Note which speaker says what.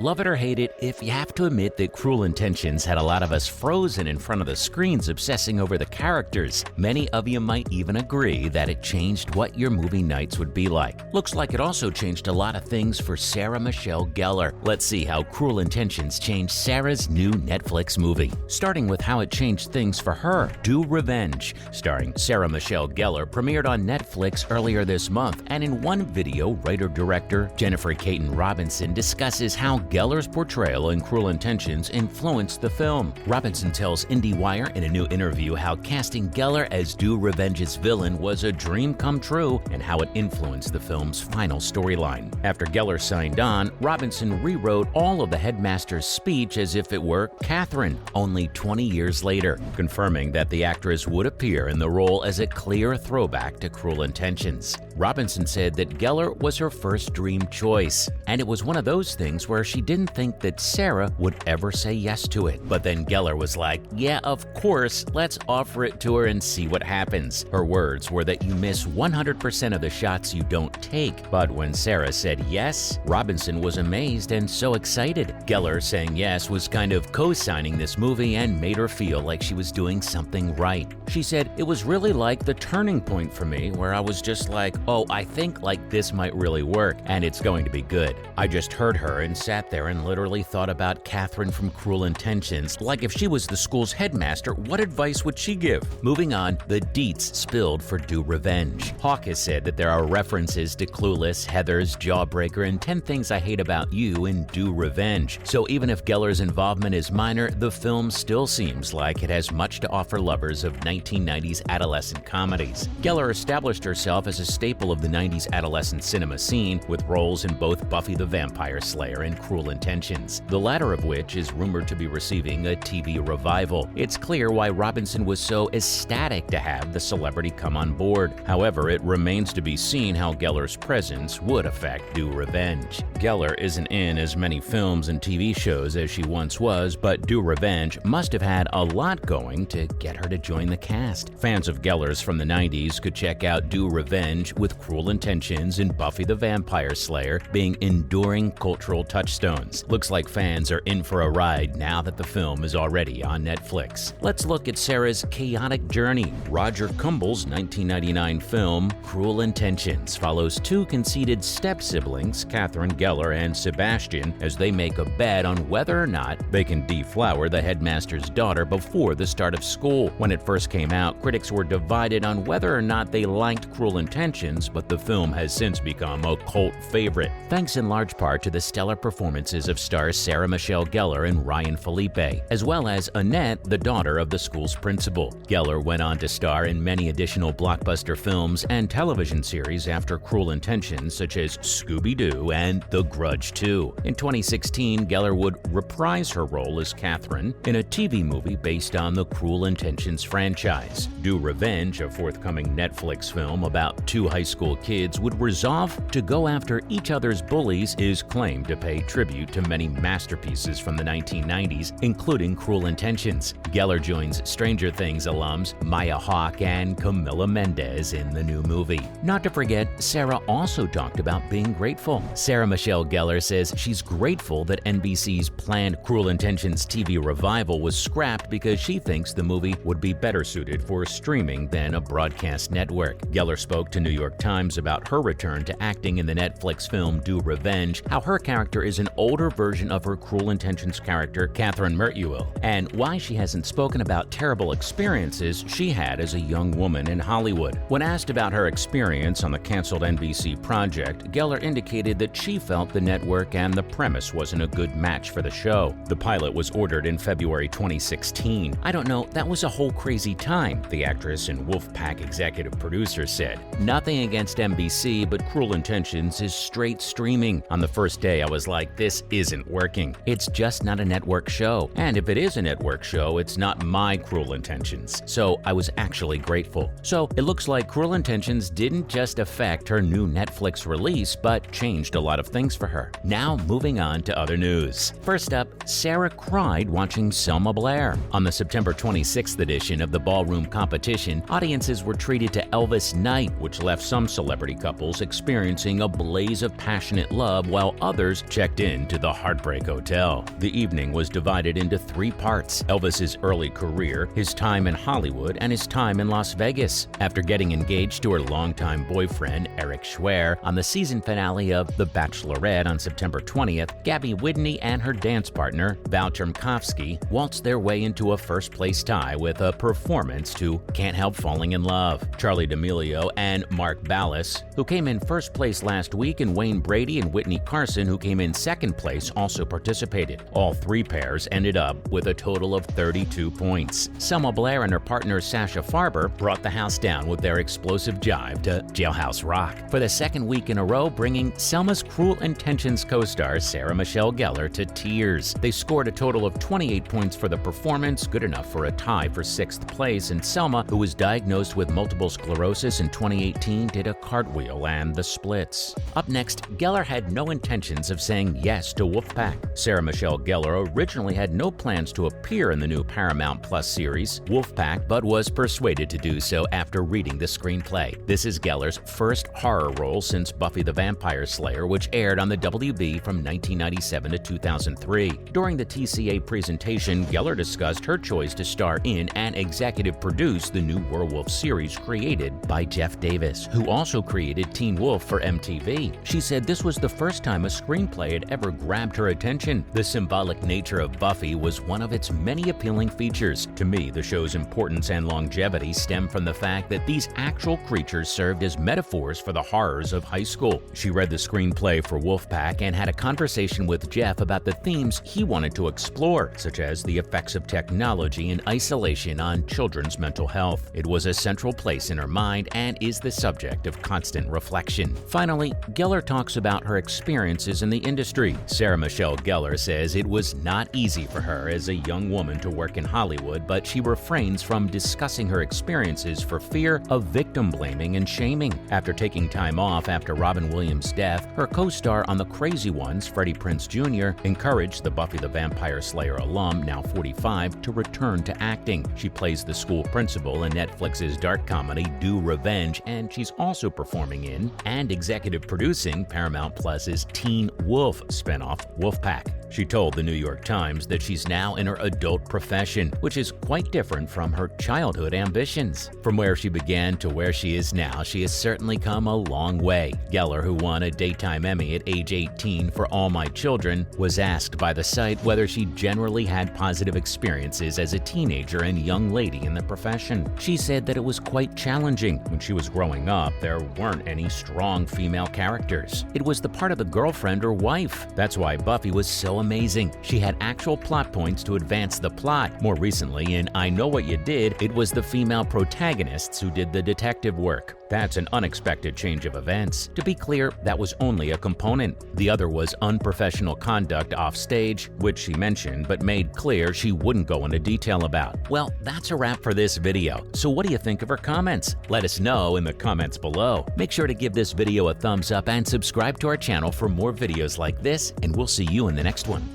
Speaker 1: Love it or hate it, if you have to admit that Cruel Intentions had a lot of us frozen in front of the screens obsessing over the characters. Many of you might even agree that it changed what your movie nights would be like. Looks like it also changed a lot of things for Sarah Michelle Gellar. Let's see how Cruel Intentions changed Sarah's new Netflix movie. Starting with how it changed things for her, Do Revenge, starring Sarah Michelle Gellar, premiered on Netflix earlier this month, and in one video, writer-director Jennifer Kaytin Robinson discusses how Gellar's portrayal in Cruel Intentions influenced the film. Robinson tells IndieWire in a new interview how casting Gellar as Do Revenge's villain was a dream come true and how it influenced the film's final storyline. After Gellar signed on, Robinson rewrote all of the headmaster's speech as if it were Kathryn, only 20 years later, confirming that the actress would appear in the role as a clear throwback to Cruel Intentions. Robinson said that Gellar was her first dream choice, and it was one of those things where she didn't think that Sarah would ever say yes to it. But then Gellar was like, yeah, of course, let's offer it to her and see what happens. Her words were that you miss 100% of the shots you don't take. But when Sarah said yes, Robinson was amazed and so excited. Gellar saying yes was kind of co-signing this movie and made her feel like she was doing something right. She said, it was really like the turning point for me where I was just like, oh, I think like this might really work and it's going to be good. I just heard her and sat there and literally thought about Kathryn from Cruel Intentions. Like if she was the school's headmaster, what advice would she give? Moving on, the deets spilled for Do Revenge. Hawk has said that there are references to Clueless, Heathers, Jawbreaker, and 10 Things I Hate About You in Do Revenge. So even if Gellar's involvement is minor, the film still seems like it has much to offer lovers of 1990s adolescent comedies. Gellar established herself as a staple of the 90s adolescent cinema scene with roles in both Buffy the Vampire Slayer and Cruel Intentions, the latter of which is rumored to be receiving a TV revival. It's clear why Robinson was so ecstatic to have the celebrity come on board. However, it remains to be seen how Gellar's presence would affect Do Revenge. Gellar isn't in as many films and TV shows as she once was, but Do Revenge must have had a lot going to get her to join the cast. Fans of Gellar's from the 90s could check out Do Revenge, with Cruel Intentions and Buffy the Vampire Slayer being enduring cultural touchstones. Looks like fans are in for a ride now that the film is already on Netflix. Let's look at Sarah's chaotic journey. Roger Kumble's 1999 film Cruel Intentions follows two conceited step-siblings, Kathryn Gellar and Sebastian, as they make a bet on whether or not they can deflower the headmaster's daughter before the start of school. When it first came out, critics were divided on whether or not they liked Cruel Intentions, but the film has since become a cult favorite, thanks in large part to the stellar performances of stars Sarah Michelle Gellar and Ryan Phillippe, as well as Annette, the daughter of the school's principal. Gellar went on to star in many additional blockbuster films and television series after Cruel Intentions, such as Scooby-Doo and The Grudge 2. In 2016, Gellar would reprise her role as Kathryn in a TV movie based on the Cruel Intentions franchise. Do Revenge, a forthcoming Netflix film about two high school kids, would resolve to go after each other's bullies, is claimed to pay tribute to many masterpieces from the 1990s, including Cruel Intentions. Gellar joins Stranger Things alums Maya Hawke and Camila Mendes in the new movie. Not to forget, Sarah also talked about being grateful. Sarah Michelle Gellar says she's grateful that NBC's planned Cruel Intentions TV revival was scrapped because she thinks the movie would be better suited for streaming than a broadcast network. Gellar spoke to New York Times about her return to acting in the Netflix film Do Revenge, how her character is an older version of her Cruel Intentions character Kathryn Mertuel, and why she hasn't spoken about terrible experiences she had as a young woman in Hollywood. When asked about her experience on the canceled NBC project, Gellar indicated that she felt the network and the premise wasn't a good match for the show. The pilot was ordered in February 2016. I don't know, that was a whole crazy time, the actress and Wolfpack executive producer said. Nothing against NBC, but Cruel Intentions is straight streaming. On the first day, I was like, this isn't working. It's just not a network show. And if it is a network show, it's not my Cruel Intentions. So I was actually grateful. So it looks like Cruel Intentions didn't just affect her new Netflix release, but changed a lot of things for her. Now moving on to other news. First up, Sarah cried watching Selma Blair. On the September 26th edition of the ballroom competition, audiences were treated to Elvis Night, which left some celebrity couples experiencing a blaze of passionate love while others checked in to the Heartbreak Hotel. The evening was divided into 3 parts: Elvis's early career, his time in Hollywood, and his time in Las Vegas. After getting engaged to her longtime boyfriend, Eric Schwer, on the season finale of The Bachelorette on September 20th, Gabby Whitney and her dance partner, Val Chermkovsky, waltzed their way into a first-place tie with a performance to Can't Help Falling in Love. Charlie D'Amelio and Mark Ballas, who came in first place last week, and Wayne Brady and Whitney Carson, who came in second place, also participated. All 3 pairs ended up with a total of 32 points. Selma Blair and her partner Sasha Farber brought the house down with their explosive jive to Jailhouse Rock, for the second week in a row, bringing Selma's Cruel Intentions co-star Sarah Michelle Gellar to tears. They scored a total of 28 points for the performance, good enough for a tie for 6th place, and Selma, who was diagnosed with multiple sclerosis in 2018, did a cartwheel and the splits. Up next, Gellar had no intentions of saying yes to Wolfpack. Sarah Michelle Gellar originally had no plans to appear in the new Paramount Plus series, Wolfpack, but was persuaded to do so after reading the screenplay. This is Gellar's first horror role since Buffy the Vampire Slayer, which aired on the WB from 1997 to 2003. During the TCA presentation, Gellar discussed her choice to star in and executive produce the new Werewolf series created by Jeff Davis, who also created Teen Wolf for MTV. She said this was the first time a screenplay had ever grabbed her attention. The symbolic nature of Buffy was one of its many appealing features. To me, the show's importance and longevity stem from the fact that these actual creatures served as metaphors for the horrors of high school. She read the screenplay for Wolfpack and had a conversation with Jeff about the themes he wanted to explore, such as the effects of technology and isolation on children's mental health. It was a central place in her mind and is the subject of constant reflection. Finally, Gellar talks about her experiences in the industry. Sarah Michelle Gellar says it was not easy for her as a young woman to work in Hollywood, but she refrains from discussing her experiences for fear of victim blaming and shaming. After taking time off after Robin Williams' death, her co-star on The Crazy Ones, Freddie Prinze Jr., encouraged the Buffy the Vampire Slayer alum, now 45, to return to acting. She plays the school principal in Netflix's dark comedy Do Revenge, and she's also performing in and executive producing Paramount Plus's Teen Wolf spinoff, Wolfpack. She told the New York Times that she's now in her adult profession, which is quite different from her childhood ambitions. From where she began to where she is now, she has certainly come a long way. Gellar, who won a Daytime Emmy at age 18 for All My Children, was asked by the site whether she generally had positive experiences as a teenager and young lady in the profession. She said that it was quite challenging. When she was growing up, there weren't any strong female characters. It was the part of the girlfriend or wife. That's why Buffy was so amazing. She had actual plot points to advance the plot. More recently, in I Know What You Did, it was the female protagonists who did the detective work. That's an unexpected change of events. To be clear, that was only a component. The other was unprofessional conduct off stage, which she mentioned but made clear she wouldn't go into detail about. Well, that's a wrap for this video. So what do you think of her comments? Let us know in the comments below. Make sure to give this video a thumbs up and subscribe to our channel for more videos like this, and we'll see you in the next one.